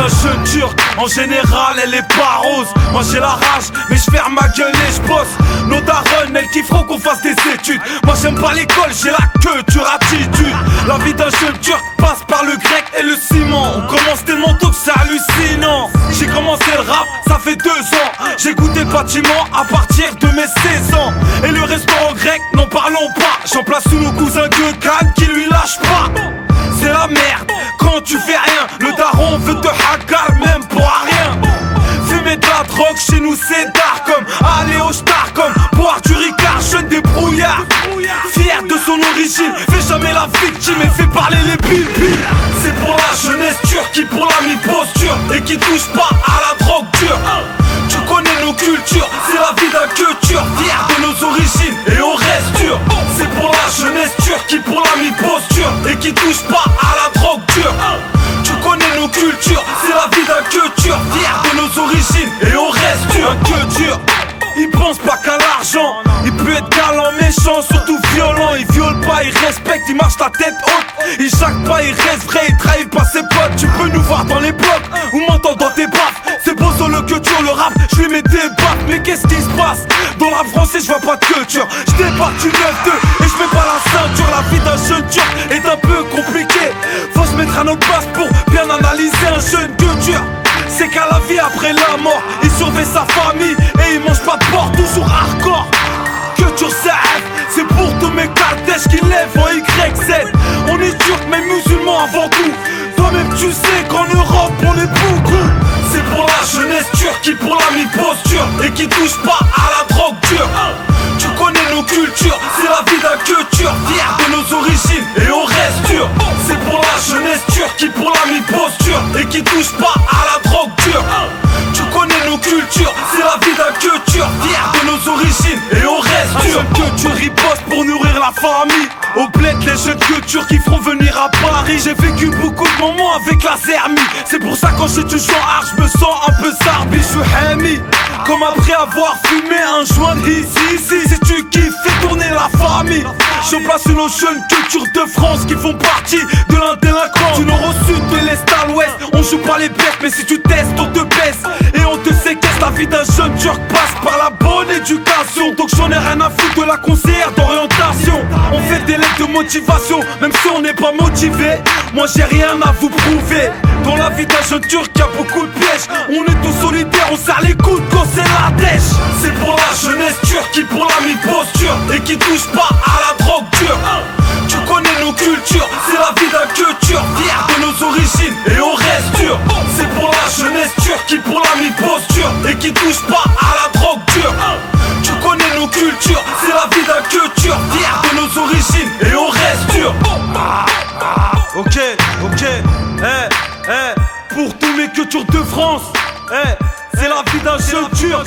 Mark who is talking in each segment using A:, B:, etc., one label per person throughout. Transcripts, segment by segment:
A: d'un jeune turc, en général elle est pas rose. Moi j'ai la rage, mais je ferme ma gueule et je bosse. Nos darons, elles kifferont qu'on fasse des études. Moi j'aime pas l'école, j'ai la queue, tu attitude. La vie d'un jeune turc passe par le grec et le ciment. On commence tellement tôt que c'est hallucinant. J'ai commencé le rap, ça fait 2 ans. J'ai goûté le bâtiment à partir de mes 16 ans. Et le restaurant grec, n'en parlons pas. J'en place sous nos cousins de Cannes qui lui lâchent pas. C'est la merde, quand tu fais rien, le daron veut te hagar même pour rien. Fumer de la drogue chez nous c'est d'art, comme aller au star, comme boire du ricard, jeune débrouillard. Fier de son origine, fais jamais la victime et fais parler les billes. C'est pour la jeunesse turque qui pour la mi-posture et qui touche pas à la drogue dure. Tu connais nos cultures, c'est la vie d'un culture, fier de nos origines et on reste dur. C'est pour la jeunesse turque qui pour la mi-posture et qui touche pas à la drogue dure. Tu connais nos cultures, c'est la vie d'un culture, fier de nos origines et on reste dur. Un culture, il pense pas qu'à l'argent. Il peut être galant, méchant, surtout violent. Il viole pas, il respecte, il marche la tête haute. Il jacque pas, il reste vrai, il trahit pas ses potes. Tu peux nous voir dans les blocs ou m'entendre dans tes baffes. C'est beau sur le culture, le rap, je lui mets des baffes. Mais qu'est-ce qui se passe? Dans la français, je vois pas de culture. Je débarque du 9-2 et je mets pas la ceinture. La vie d'un jeune turc est un peu compliquée. Faut se mettre à notre place pour bien analyser un jeune culture. C'est qu'à la vie après la mort, il surveille sa famille et il mange pas de porc, toujours hardcore. Culture CF, c'est pour tous mes cartèches qui lèvent en YZ. On est turcs mais musulmans avant tout. Toi-même tu sais qu'en Europe on est beaucoup. C'est pour la jeunesse turque qui pour la mi-posture et qui touche pas à la drogue dure. Tu connais nos cultures, c'est la vie d'un culture, fier de nos origines et on reste dur. C'est pour la jeunesse turque qui pour la mi-posture et qui touche pas à la drogue dure. Tu connais nos cultures, c'est la vie d'un culture, fier de nos origines et on reste dur. Un jeune culture riposte pour nourrir la famille. Au bled les jeunes cultures qui feront venir à Paris. J'ai vécu beaucoup de moments avec la zermie. C'est pour ça quand je suis toujours hard, je me sens un peu zarbi. Je suis Hemi, comme après avoir fumé un joint ici. Si tu kiffes, fais tourner la famille. Je place nos jeunes cultures de France qui font partie de l'indélinquant. Du nord au sud, de l'est à l'ouest, on joue pas les bêtes. Mais si tu testes, on te baisse et on te séquestre. La vie d'un jeune turc passe par la bonne éducation. Donc j'en ai rien à foutre de la conseillère d'orientation. On fait des lettres de motivation, même si on n'est pas motivé. Moi j'ai rien à vous prouver. Dans la vie d'un jeune turc y'a beaucoup de pièges. On est tous solidaires, on serre les coudes quand c'est la dèche. C'est pour la jeunesse turque qui pour la mi-posture et qui touche pas à la drogue dure. Tu connais nos cultures, c'est la vie d'un culture, fier de nos origines et on reste dur. C'est pour la jeunesse turque qui pour la mi-posture et qui touche pas à la drogue dure. Tu connais nos cultures, c'est la vie d'un culture, fier de nos origines et on reste dur. Ok, pour tous mes cultures de France, c'est la vie d'un jeune turc,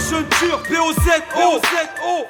A: PO7O.